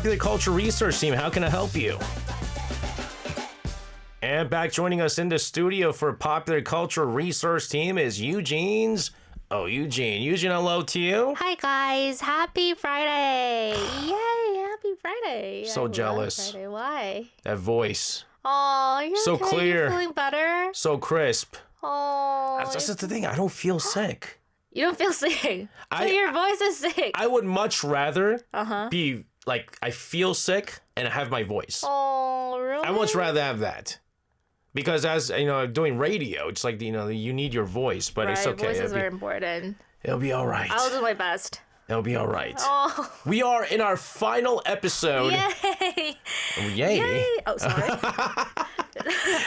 Popular Culture Research Team. How can I help you? And back joining us in the studio for Popular Culture Research Team is Eugene's. Oh, Yujin. Yujin, hello to you. Hi, guys. Happy Friday. Yay, happy Friday. So jealous. Friday. Why? That voice. Oh, you're So okay? clear. You're feeling better? So crisp. Oh. That's the thing. I don't feel sick. You don't feel sick. So your voice is sick. I would much rather be like, I feel sick and have my voice. Oh, really? I much rather have that. Because as, you know, doing radio, it's like, you know, you need your voice, but right, it's okay. Voice is very important. It'll be all right. I'll do my best. It'll be all right. Oh. We are in our final episode. Yay. Yay. Yay. Oh, sorry.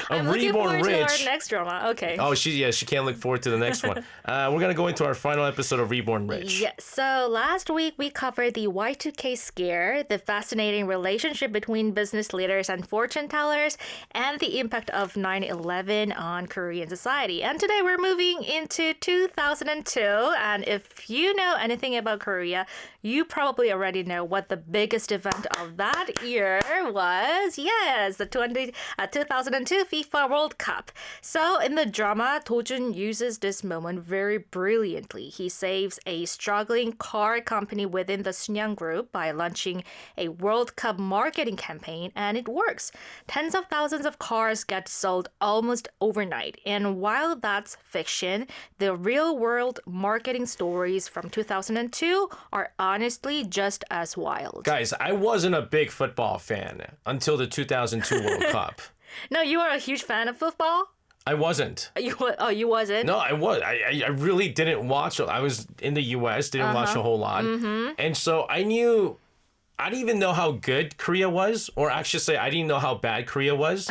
I'm looking Reborn forward Rich. to our next drama. Okay. Oh, she can't look forward to the next one. We're going to go into our final episode of Reborn Rich. Yes. So last week we covered the Y2K scare, the fascinating relationship between business leaders and fortune tellers, and the impact of 9/11 on Korean society. And today we're moving into 2002. And if you know anything about Korea, you probably already know what the biggest event of that year was. Yes, the 2002 FIFA World Cup. So in the drama, Do-jun uses this moment very brilliantly. He saves a struggling car company within the Sunyang Group by launching a World Cup marketing campaign, and it works. Tens of thousands of cars get sold almost overnight. And while that's fiction, the real-world marketing stories from 2002 are honestly just as wild. Guys, I wasn't a big football fan until the 2002 World Cup. No, you are a huge fan of football? I wasn't. You wasn't? No, I was. I really didn't watch. I was in the U.S., didn't watch a whole lot. And so I didn't even know how good Korea was, or actually say I didn't know how bad Korea was,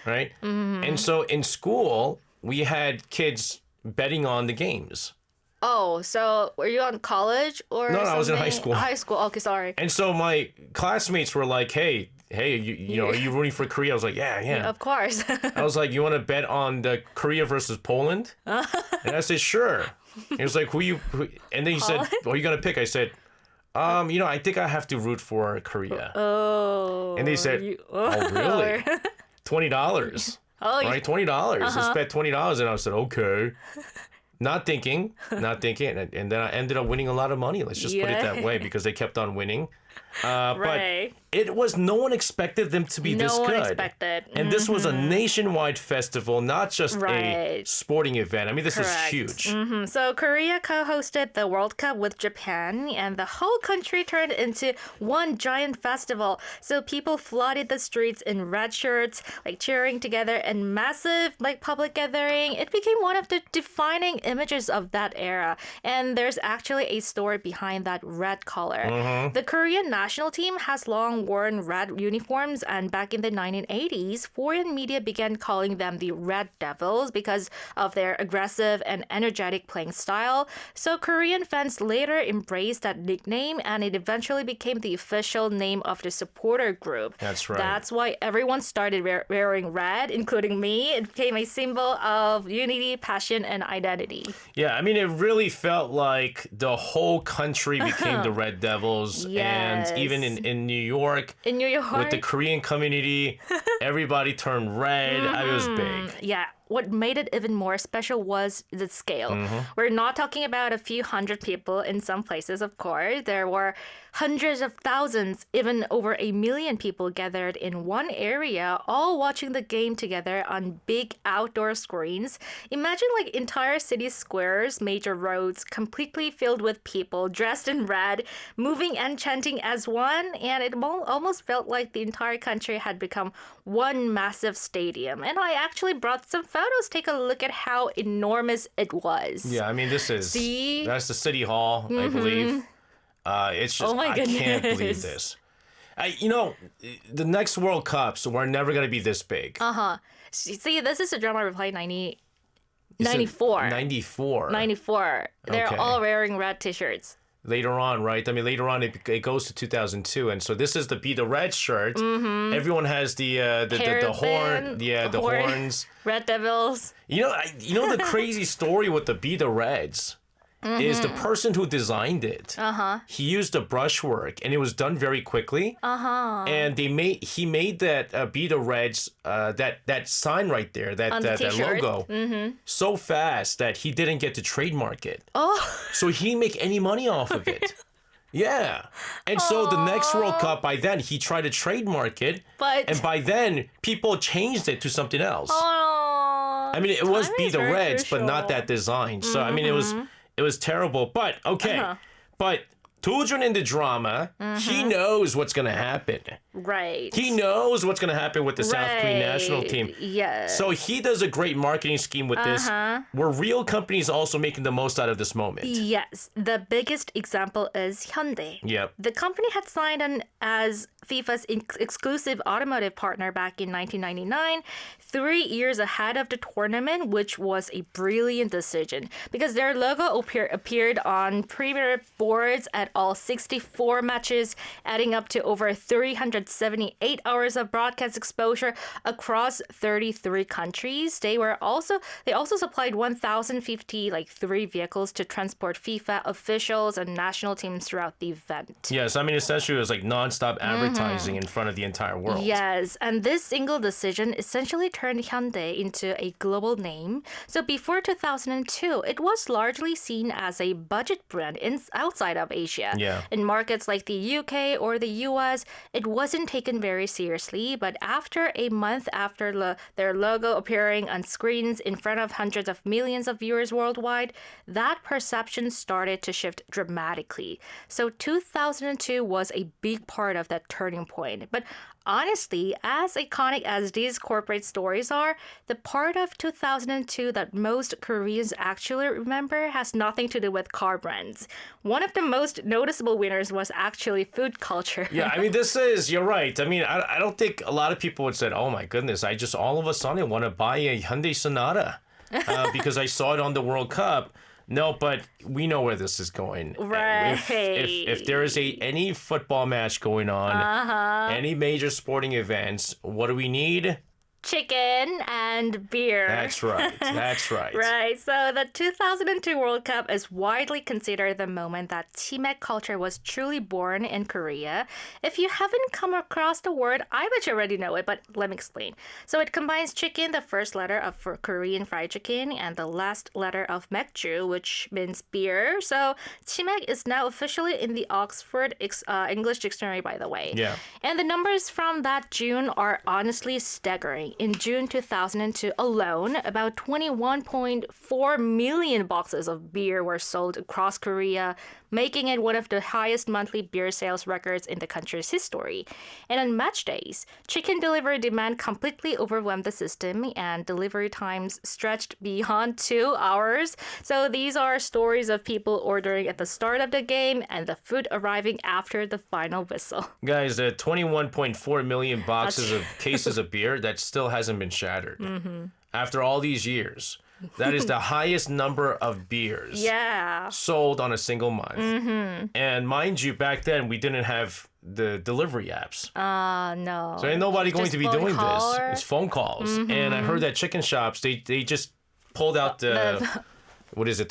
right? And so in school, we had kids betting on the games. Oh, so were you on college or No, something? I was in high school. High school, okay, sorry. And so my classmates were like, hey, you know, are you rooting for Korea? I was like, yeah. Of course. I was like, you want to bet on the Korea versus Poland? And I said, sure. He was like, and then he said, what are you going to pick? I said, you know, I think I have to root for Korea. Oh. And they said, oh, really? $20. Oh, right, $20. Let's bet $20. And I said, okay. Not thinking, and then I ended up winning a lot of money. Let's just put it that way, because they kept on winning. Right. But no one expected them to be this good. No one expected. And this was a nationwide festival, not just a sporting event. I mean, this is huge. So Korea co-hosted the World Cup with Japan, and the whole country turned into one giant festival. So people flooded the streets in red shirts, like cheering together, and massive public gathering. It became one of the defining images of that era. And there's actually a story behind that red color. The Korean national team has long worn red uniforms, and back in the 1980s, foreign media began calling them the Red Devils because of their aggressive and energetic playing style. So Korean fans later embraced that nickname, and it eventually became the official name of the supporter group. That's right. That's why everyone started wearing red, including me. It became a symbol of unity, passion, and identity. Yeah, I mean, it really felt like the whole country became the Red Devils. Yes. And even in New York, with the Korean community, everybody turned red. It was big. Yeah. What made it even more special was the scale. We're not talking about a few hundred people in some places, of course. There were hundreds of thousands, even over 1 million people gathered in one area, all watching the game together on big outdoor screens. Imagine entire city squares, major roads, completely filled with people dressed in red, moving and chanting as one. And it almost felt like the entire country had become one massive stadium. And I actually brought some photos. Take a look at how enormous it was. Yeah, I mean, that's the city hall, I believe. It's just, I can't believe this. The next World Cups were never going to be this big. See, this is a drama reply 94. 94. 94. They're Okay. all wearing red t-shirts. Later on, right? I mean, later on, it goes to 2002, and so this is the red shirt. Everyone has the horn, the horns. Red Devils. You know the crazy story with the Be the Reds is the person who designed it. He used the brushwork, and it was done very quickly. And he made that Be the Reds, that sign right there, that logo, so fast that he didn't get to trademark it. So he didn't make any money off of it. Yeah. And so the next World Cup, by then, he tried to trademark it. And by then, people changed it to something else. I mean, it was Be the Reds, but not that design. So, I mean, it was terrible. But, okay. But Dojun in the drama, he knows what's going to happen. Right. He knows what's going to happen with the South Korean national team. Yes. So he does a great marketing scheme with this, where real companies also making the most out of this moment. Yes. The biggest example is Hyundai. Yep. The company had signed on as FIFA's exclusive automotive partner back in 1999, 3 years ahead of the tournament, which was a brilliant decision because their logo appeared on premier boards at all 64 matches, adding up to over 378 hours of broadcast exposure across 33 countries. They also supplied 1,050 3 vehicles to transport FIFA officials and national teams throughout the event. Yes, I mean essentially it was like nonstop advertising in front of the entire world. Yes, and this single decision essentially turned Hyundai into a global name. So before 2002, it was largely seen as a budget brand outside of Asia. Yeah. In markets like the UK or the US, it wasn't taken very seriously, but after a month after their logo appearing on screens in front of hundreds of millions of viewers worldwide, that perception started to shift dramatically. So 2002 was a big part of that turning point. But honestly, as iconic as these corporate stories are, the part of 2002 that most Koreans actually remember has nothing to do with car brands. One of the most noticeable winners was actually food culture. Yeah, I mean, you're right. I mean, I don't think a lot of people would say, oh my goodness, I just all of a sudden want to buy a Hyundai Sonata because I saw it on the World Cup. No, but we know where this is going. Right. If there is any football match going on, any major sporting events, what do we need? Chicken and beer. That's right. That's right. Right. So the 2002 World Cup is widely considered the moment that chimek culture was truly born in Korea. If you haven't come across the word, I bet you already know it, but let me explain. So it combines chicken, the first letter of Korean fried chicken, and the last letter of mekju, which means beer. So chimek is now officially in the Oxford English Dictionary, by the way. Yeah. And the numbers from that June are honestly staggering. In June 2002 alone, about 21.4 million boxes of beer were sold across Korea, making it one of the highest monthly beer sales records in the country's history. And on match days, chicken delivery demand completely overwhelmed the system, and delivery times stretched beyond 2 hours. So these are stories of people ordering at the start of the game and the food arriving after the final whistle. Guys, the 21.4 million boxes of cases of beer, that still hasn't been shattered. After all these years. That is the highest number of beers sold on a single month. And mind you, back then, we didn't have the delivery apps. No. So ain't nobody going to be doing calls. this. It's phone calls. And I heard that chicken shops, they just pulled out the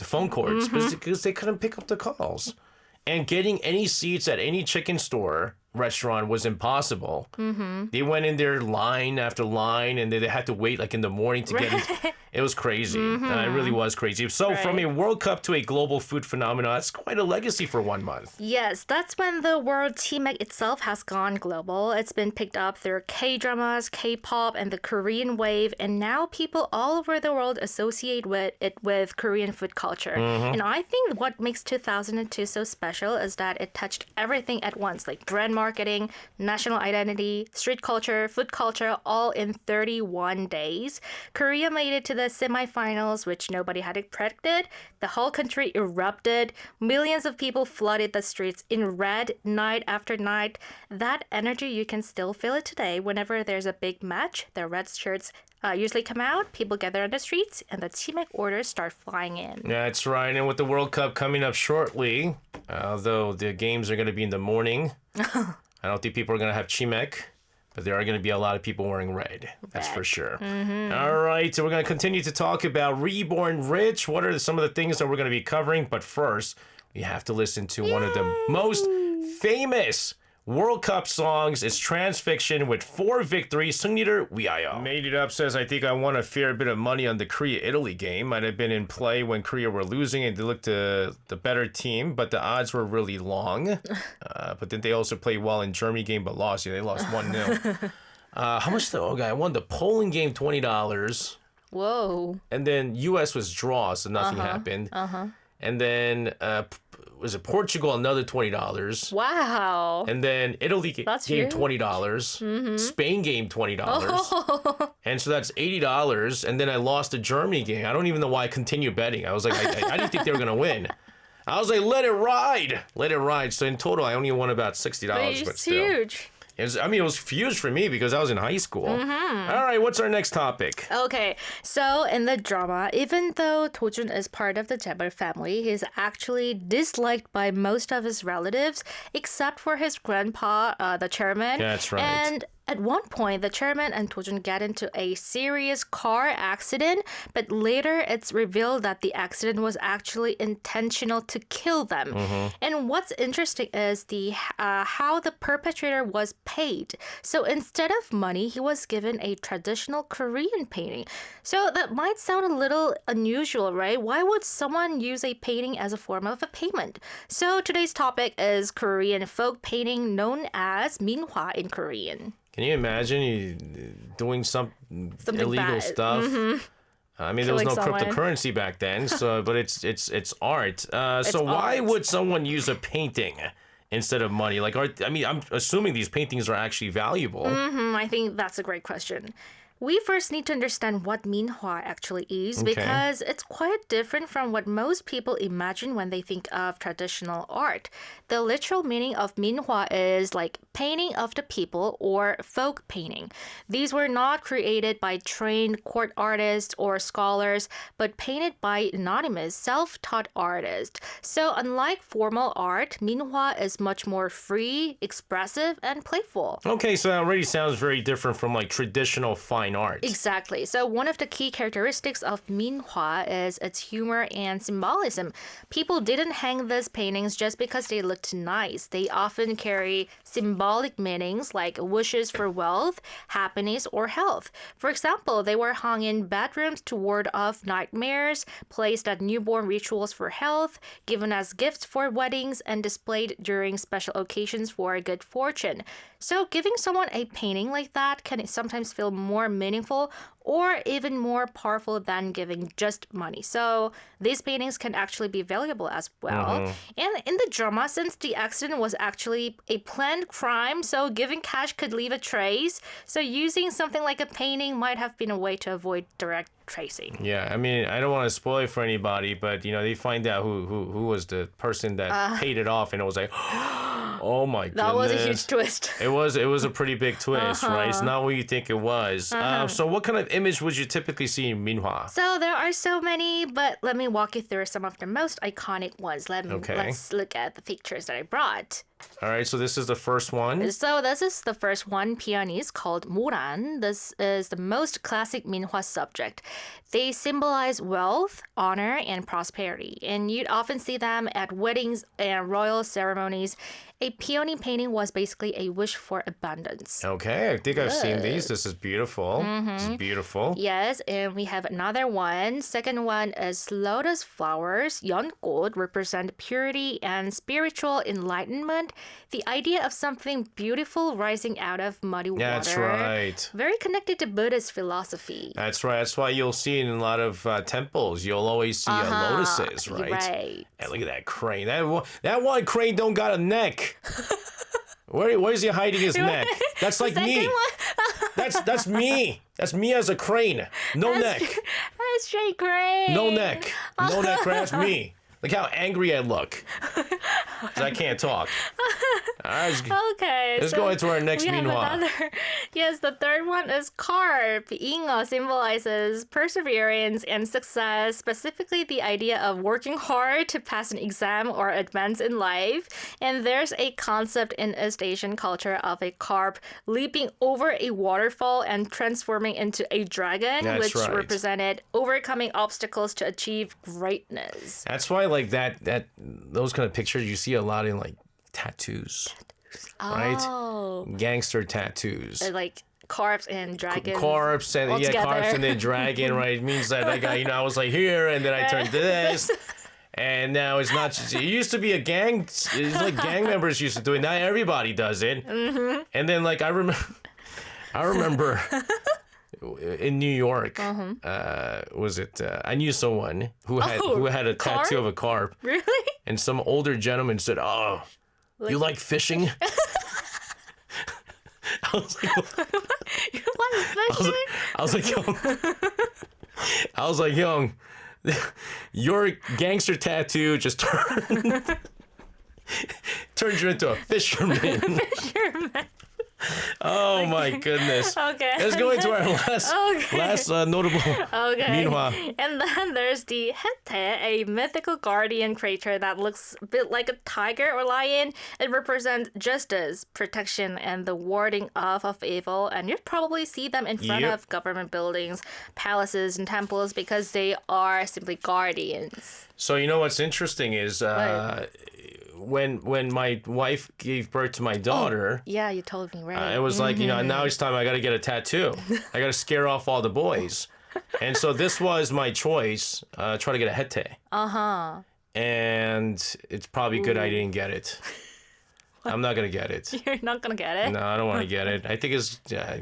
phone cords because they couldn't pick up the calls. And getting any seats at any chicken store restaurant was impossible. They went in there line after line, and they had to wait in the morning to get in. It was crazy. It really was crazy. So from a World Cup to a global food phenomenon, that's quite a legacy for 1 month. Yes, that's when the word chimek itself has gone global. It's been picked up through K-dramas, K-pop, and the Korean wave, and now people all over the world associate it with Korean food culture. And I think what makes 2002 so special is that it touched everything at once, like brand marketing, national identity, street culture, food culture, all in 31 days. Korea made it to the semifinals, which nobody had predicted. The whole country erupted. Millions of people flooded the streets in red night after night. That energy, you can still feel it today. Whenever there's a big match, the red shirts usually come out, people gather on the streets, and the chimek orders start flying in. That's right. And with the World Cup coming up shortly, although the games are going to be in the morning, I don't think people are going to have chimek. But there are going to be a lot of people wearing red. That's for sure. All right, so we're going to continue to talk about Reborn Rich. What are some of the things that we're going to be covering? But first, we have to listen to one of the most famous World Cup songs. It's Transfiction with 4 victories. 승리를 위하여. Made It Up says, I think I won a fair bit of money on the Korea-Italy game. Might have been in play when Korea were losing and they looked the better team, but the odds were really long. But then they also played well in Germany game, but lost. Yeah, they lost 1-0. How much though? Okay, I won the Poland game $20. Whoa. And then U.S. was draw, so nothing happened. And then was it Portugal, another $20. Wow. And then Italy game $20. Spain game $20. And so that's $80. And then I lost the Germany game. I don't even know why I continued betting. I was like, I didn't think they were going to win. I was like, let it ride. Let it ride. So in total, I only won about $60. But still. Huge. It was huge for me because I was in high school. All right, what's our next topic? Okay, so in the drama, even though Dojun is part of the Jaebail family, he's actually disliked by most of his relatives, except for his grandpa, the chairman. That's right. And at one point, the chairman and Dojun get into a serious car accident, but later it's revealed that the accident was actually intentional to kill them. And what's interesting is how the perpetrator was paid. So instead of money, he was given a traditional Korean painting. So that might sound a little unusual, right? Why would someone use a painting as a form of a payment? So today's topic is Korean folk painting known as minhwa in Korean. Can you imagine you doing some illegal bad. stuff? I mean, there was no Killing someone. cryptocurrency back then, so but it's art. So why art. would someone use a painting instead of money? Like, I'm assuming these paintings are actually valuable. I think that's a great question. We first need to understand what minhwa actually is because it's quite different from what most people imagine when they think of traditional art. The literal meaning of minhwa is like painting of the people or folk painting. These were not created by trained court artists or scholars, but painted by anonymous, self-taught artists. So unlike formal art, minhwa is much more free, expressive, and playful. Okay, so that already sounds very different from like traditional fine art. Exactly. So one of the key characteristics of minhwa is its humor and symbolism. People didn't hang these paintings just because they looked nice. They often carry symbolic meanings like wishes for wealth, happiness, or health. For example, they were hung in bedrooms to ward off nightmares, placed at newborn rituals for health, given as gifts for weddings, and displayed during special occasions for good fortune. So giving someone a painting like that can sometimes feel more meaningful or even more powerful than giving just money. So these paintings can actually be valuable as well. And in the drama, since the accident was actually a planned crime, so giving cash could leave a trace. So using something like a painting might have been a way to avoid direct tracing. Yeah, I mean, I don't want to spoil it for anybody, but they find out who was the person that paid it off, and it was like, oh my goodness. That was a huge twist. It was a pretty big twist, right? It's not what you think it was. So what kind of image would you typically see in minhwa? So there are so many, but let me walk you through some of the most iconic ones. Let's look at the pictures that I brought. All right, so this is the first one. So this is the first one, peonies, called moran. This is the most classic minhwa subject. They symbolize wealth, honor, and prosperity. And you'd often see them at weddings and royal ceremonies. A peony painting was basically a wish for abundance. Okay, I think I've seen these. This is beautiful. This is beautiful. Yes, and we have another one. Second one is lotus flowers. yeonggol represent purity and spiritual enlightenment. The idea of something beautiful rising out of muddy water. That's right. Very connected to Buddhist philosophy. That's right. That's why you'll see in a lot of temples, you'll always see lotuses, right? Right. And look at that crane. That one crane don't got a neck. Where's he hiding his neck? That's like me. That's me. That's me as a crane. No neck. That's straight crane. No neck. No neck crane. That's me. Look how angry I look. 'Cause I can't talk. Okay. Let's go into our next minhwa. Yes, the third one is carp. 잉어 symbolizes perseverance and success, specifically the idea of working hard to pass an exam or advance in life. And there's a concept in East Asian culture of a carp leaping over a waterfall and transforming into a dragon, That's which right. represented overcoming obstacles to achieve greatness. That's why like those kind of pictures you see a lot in like tattoos. Right? Oh. Gangster tattoos. Like carps and dragons. Corpse and corpse and then dragon, right? It means that I got, I was like here and then I turned to this. And now it's not just, it used to be a gang, it's like gang members used to do it. Now everybody does it. Mm-hmm. And then like I remember in New York, I knew someone who had a tattoo of a carp. Really? And some older gentleman said, "Oh, you like fishing?" I was like, You like fishing? I was like, young, your gangster tattoo just turned you into a fisherman. Oh my goodness. Okay. Let's go into our last notable minhwa. And then there's the Hete, a mythical guardian creature that looks a bit like a tiger or lion. It represents justice, protection, and the warding off of evil. And you'd probably see them in front of government buildings, palaces, and temples because they are simply guardians. So you know what's interesting is when my wife gave birth to my daughter, Yeah, you told me, right? it was like, now it's time I got to get a tattoo. I got to scare off all the boys. And so this was my choice, try to get a hete. Uh-huh. And it's probably good I didn't get it. I'm not going to get it. You're not going to get it? No, I don't want to get it. I think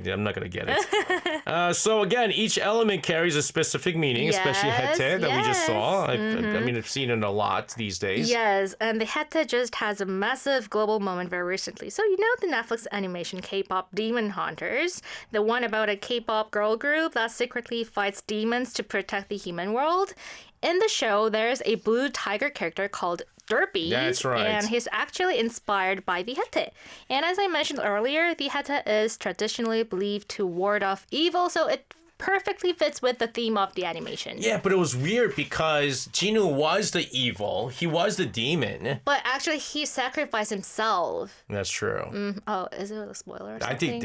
I'm not going to get it. So again, each element carries a specific meaning, especially hete that we just saw. I mean, I've seen it a lot these days. Yes, and the hete just has a massive global moment very recently. So you know the Netflix animation K-pop Demon Hunters, the one about a K-pop girl group that secretly fights demons to protect the human world? In the show, there's a blue tiger character called Derpy. That's right. And he's actually inspired by the hete. And as I mentioned earlier, the hete is traditionally believed to ward off evil, so it perfectly fits with the theme of the animation. Yeah, but it was weird because Jinwoo was the evil. He was the demon. But actually, he sacrificed himself. That's true. Oh, is it a spoiler or something? I think,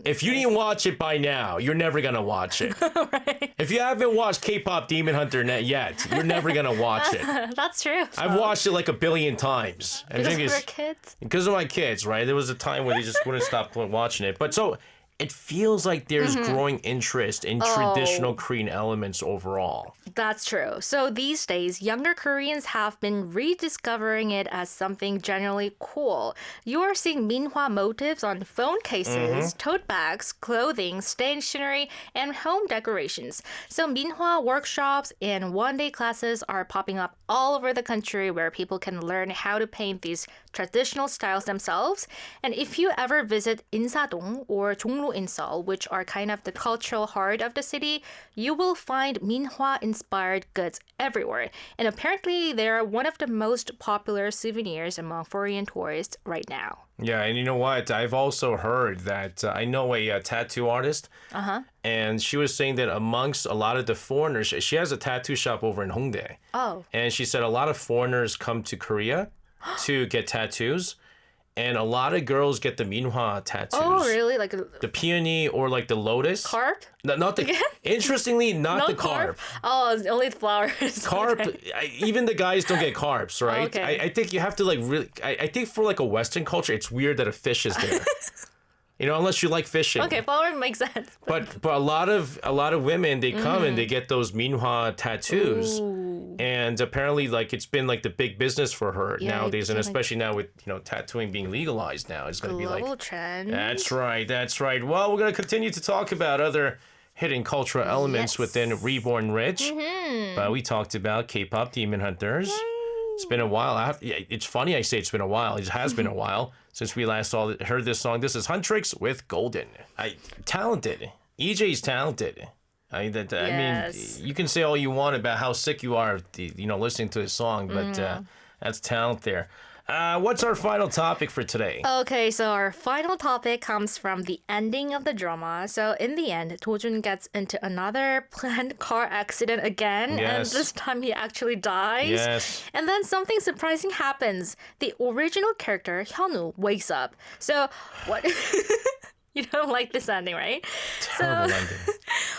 if you didn't watch it by now, you're never going to watch it. Right. If you haven't watched K-pop Demon Hunter yet, you're never going to watch it. That's true. I've watched it like 1 billion times. Because of your kids? Because of my kids, right? There was a time where they just wouldn't stop watching it. But so it feels like there's growing interest in traditional Korean elements overall. That's true. So these days, younger Koreans have been rediscovering it as something generally cool. You are seeing minhwa motifs on phone cases, tote bags, clothing, stationery, and home decorations. So minhwa workshops and one-day classes are popping up all over the country where people can learn how to paint these traditional styles themselves. And if you ever visit Insadong or Jongno in Seoul, which are kind of the cultural heart of the city, you will find minhwa-inspired goods everywhere. And apparently, they're one of the most popular souvenirs among foreign tourists right now. Yeah, and you know what? I've also heard that I know a tattoo artist, and she was saying that amongst a lot of the foreigners, she has a tattoo shop over in Hongdae. Oh. And she said a lot of foreigners come to Korea to get tattoos. And a lot of girls get the minhwa tattoos. Oh, really? Like the peony or like the lotus. carp? No, not the. Interestingly, not the carp. Oh, it's only the flowers. Carp. Okay. Even the guys don't get carps, right? Okay. I think you have to like really. I think for like a Western culture, it's weird that a fish is there. Unless you like fishing. Okay, flower makes sense. But a lot of women, they come and they get those minhwa tattoos. Ooh. And apparently like it's been like the big business for her nowadays, and it's especially now with tattooing being legalized now, it's going to be like global trend. That's right. Well, we're going to continue to talk about other hidden cultural elements within Reborn Rich. But we talked about K-pop Demon Hunters. Yay. It's been a while. It's funny I say it's been a while. It has been a while since we last heard this song. This is Huntrix with Golden. Talented. EJ's talented. I mean, Yes. you can say all you want about how sick you are, listening to a song, but that's talent there. What's our final topic for today? Okay, so our final topic comes from the ending of the drama. So in the end, Do-jun gets into another planned car accident again, Yes. and this time he actually dies. Yes. And then something surprising happens. The original character, Hyunwoo, wakes up. So what... You don't like this ending, right? Terrible ending.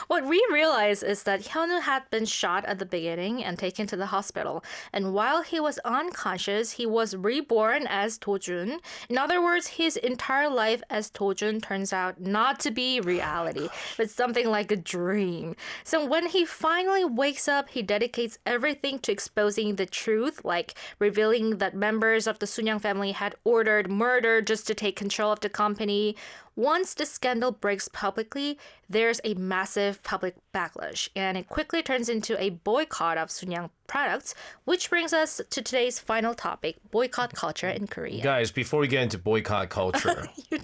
What we realize is that Hyunwoo had been shot at the beginning and taken to the hospital. And while he was unconscious, he was reborn as Do-jun. In other words, his entire life as Do-jun turns out not to be reality, but something like a dream. So when he finally wakes up, he dedicates everything to exposing the truth, like revealing that members of the Sunyang family had ordered murder just to take control of the company. Once the scandal breaks publicly, there's a massive public backlash, and it quickly turns into a boycott of Sunyang products, which brings us to today's final topic, boycott culture in Korea. Guys, before we get into boycott culture, You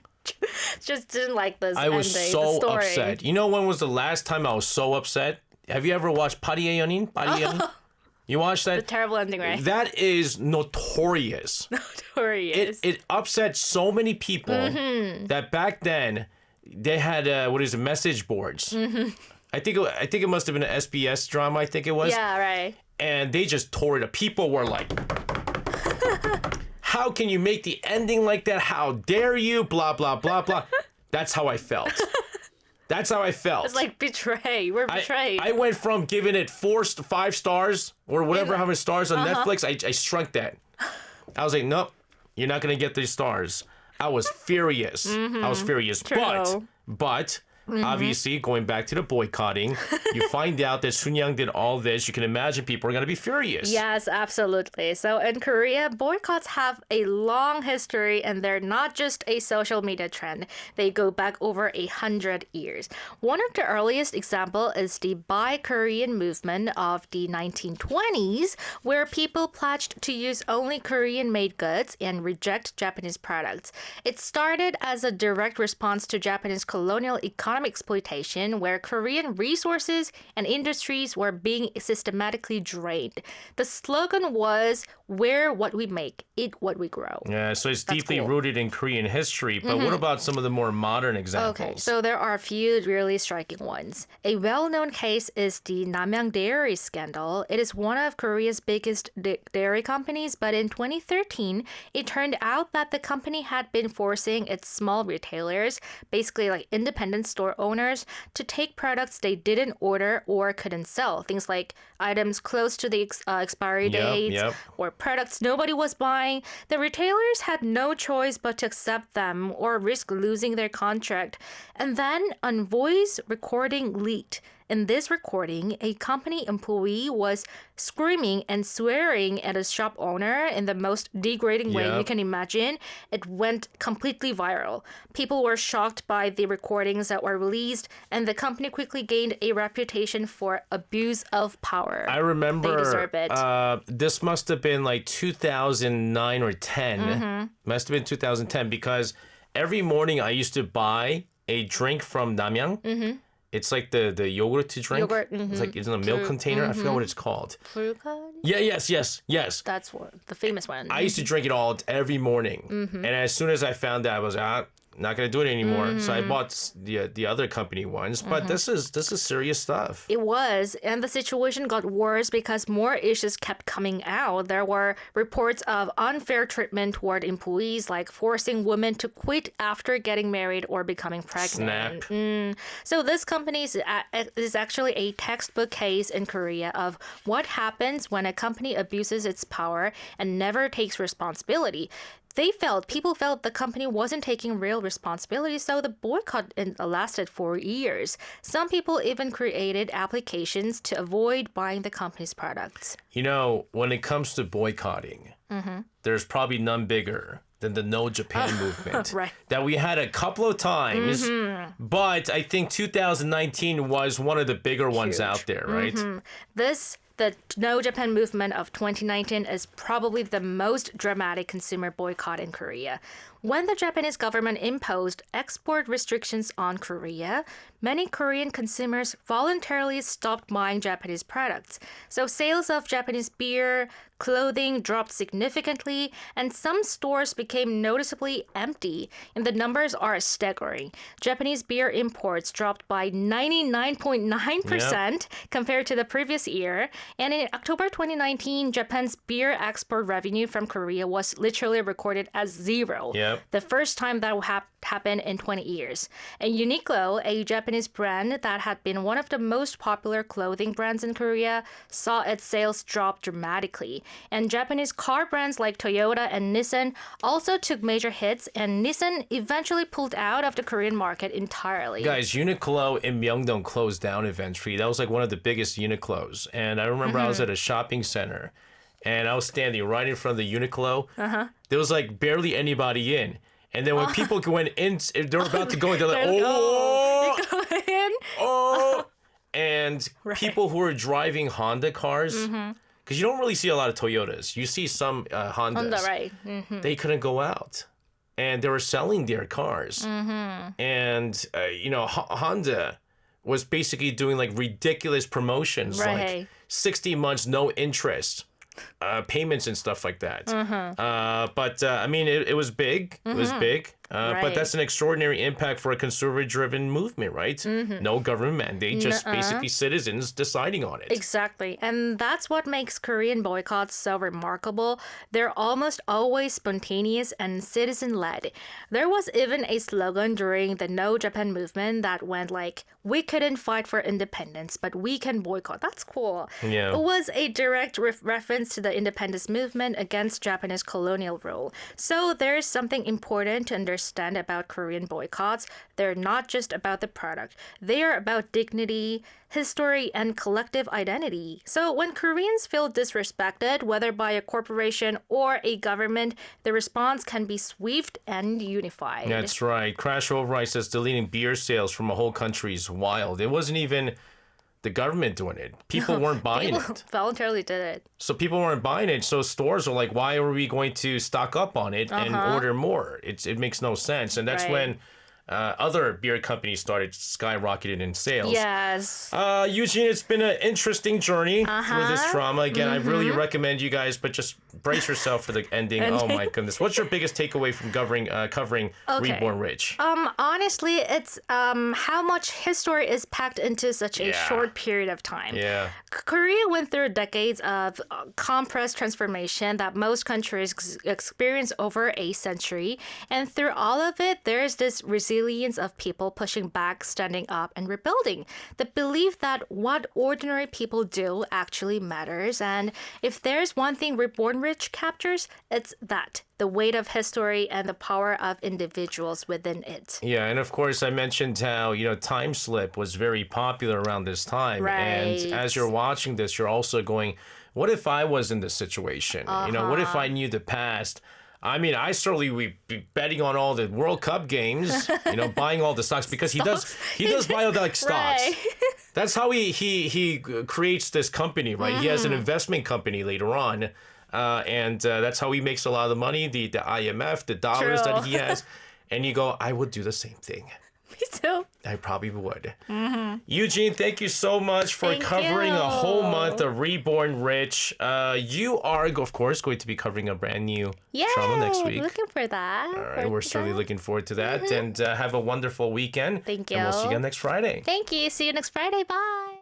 just didn't like this I was ending, so the story. upset. You know when was the last time I was so upset? Have you ever watched 파리의 연인? 파리의 연인? You watched that? The terrible ending, right? That is notorious. Notorious. It upset so many people that back then they had message boards. I think it must have been an SBS drama. I think it was. Yeah, right. And they just tore it up. People were like, "How can you make the ending like that? How dare you? Blah blah blah blah." That's how I felt. That's how I felt. It's like betray. We're betrayed. I went from giving it 5 stars or whatever, how many stars on Netflix. I shrunk that. I was like, nope, you're not gonna get these stars. I was furious. I was furious. True. But obviously, going back to the boycotting, you find out that Sunyang did all this. You can imagine people are gonna be furious. Yes, absolutely. So in Korea, boycotts have a long history, and they're not just a social media trend. They go back over 100 years. One of the earliest example is the Buy Korean movement of the 1920s, where people pledged to use only Korean-made goods and reject Japanese products. It started as a direct response to Japanese colonial economic exploitation, where Korean resources and industries were being systematically drained. The slogan was, wear what we make, eat what we grow. Yeah, so it's deeply cool. rooted in Korean history. But what about some of the more modern examples? Okay, so there are a few really striking ones. A well-known case is the Namyang Dairy scandal. It is one of Korea's biggest dairy companies, but in 2013, it turned out that the company had been forcing its small retailers, basically like independent store owners, to take products they didn't order or couldn't sell. Things like items close to the expiry dates or products nobody was buying. The retailers had no choice but to accept them or risk losing their contract. And then a voice recording leaked. In this recording, a company employee was screaming and swearing at a shop owner in the most degrading way you can imagine. It went completely viral. People were shocked by the recordings that were released, and the company quickly gained a reputation for abuse of power. I remember They deserve it. This must have been like 2009 or 10. Must have been 2010 because every morning I used to buy a drink from Namyang. It's like the yogurt drink. Yogurt, It's like it's in a milk container. I forgot what it's called. Frucad? Yeah, yes. That's the famous one. I used to drink it all every morning. And as soon as I found that, I was not gonna do it anymore. So I bought the other company ones. But this is serious stuff. It was, and the situation got worse because more issues kept coming out. There were reports of unfair treatment toward employees, like forcing women to quit after getting married or becoming pregnant. Snap. So this company is actually a textbook case in Korea of what happens when a company abuses its power and never takes responsibility. People felt the company wasn't taking real responsibility, so the boycott lasted for years. Some people even created applications to avoid buying the company's products. You know, when it comes to boycotting, there's probably none bigger than the No Japan movement Right. that we had a couple of times. But I think 2019 was one of the bigger ones out there, right? The No Japan movement of 2019 is probably the most dramatic consumer boycott in Korea. When the Japanese government imposed export restrictions on Korea, many Korean consumers voluntarily stopped buying Japanese products. So sales of Japanese beer, clothing dropped significantly, and some stores became noticeably empty, and the numbers are staggering. Japanese beer imports dropped by 99.9% compared to the previous year, and in October 2019, Japan's beer export revenue from Korea was literally recorded as zero. Yep. The first time that happened in 20 years. And Uniqlo, a Japanese brand that had been one of the most popular clothing brands in Korea, saw its sales drop dramatically. And Japanese car brands like Toyota and Nissan also took major hits, and Nissan eventually pulled out of the Korean market entirely. Guys, Uniqlo in Myeongdong closed down eventually. That was like one of the biggest Uniqlos. And I remember I was at a shopping center, and I was standing right in front of the Uniqlo. There was like barely anybody in. And then when people went in, they were about to go in, they're like, oh, oh. And people who were driving Honda cars, because you don't really see a lot of Toyotas. You see some Hondas. On the right. They couldn't go out. And they were selling their cars. And, Honda was basically doing like ridiculous promotions, like 60 months, no interest. Payments and stuff like that. But I mean, it was big. It was big. But that's an extraordinary impact for a consumer-driven movement, right? No government mandate, just basically citizens deciding on it. Exactly. And that's what makes Korean boycotts so remarkable. They're almost always spontaneous and citizen-led. There was even a slogan during the No Japan movement that went like, "We couldn't fight for independence, but we can boycott." That's cool. Yeah. It was a direct reference to the independence movement against Japanese colonial rule. So there's something important to understand about Korean boycotts. They're not just about the product. They are about dignity, history, and collective identity. So when Koreans feel disrespected, whether by a corporation or a government, the response can be swift and unified. That's right. Crash Override says deleting beer sales from a whole country is wild. It wasn't even the government doing it. People weren't buying People it. voluntarily did it. So people weren't buying it. So stores are like, why are we going to stock up on it and order more? It makes no sense. And that's when other beer companies started skyrocketing in sales. Yes. Yujin, it's been an interesting journey through this drama. Again, I really recommend you guys, but just brace yourself for the ending. Oh my goodness. What's your biggest takeaway from covering Reborn Rich? Honestly, it's how much history is packed into such a short period of time. Yeah. Korea went through decades of compressed transformation that most countries experience over a century. And through all of it, there's this resilience of people pushing back, standing up, and rebuilding. The belief that what ordinary people do actually matters. And if there's one thing Reborn Rich captures, it's that. The weight of history and the power of individuals within it. Yeah, and of course I mentioned how, Time Slip was very popular around this time. Right. And as you're watching this, you're also going, what if I was in this situation? What if I knew the past? I mean, I certainly would be betting on all the World Cup games, buying all the stocks because he does buy all the stocks. Right. That's how he creates this company, right? He has an investment company later on. And that's how he makes a lot of the money, the IMF, the dollars True. that he has. And you go, I would do the same thing. Me too. I probably would. Eugene, thank you so much for Thank covering you. a whole month of Reborn Rich. You are, of course, going to be covering a brand new drama next week. Looking for that. All right, we're certainly looking forward to that. And have a wonderful weekend. Thank And we'll see you you. again next Friday. Thank you. See you next Friday. Bye.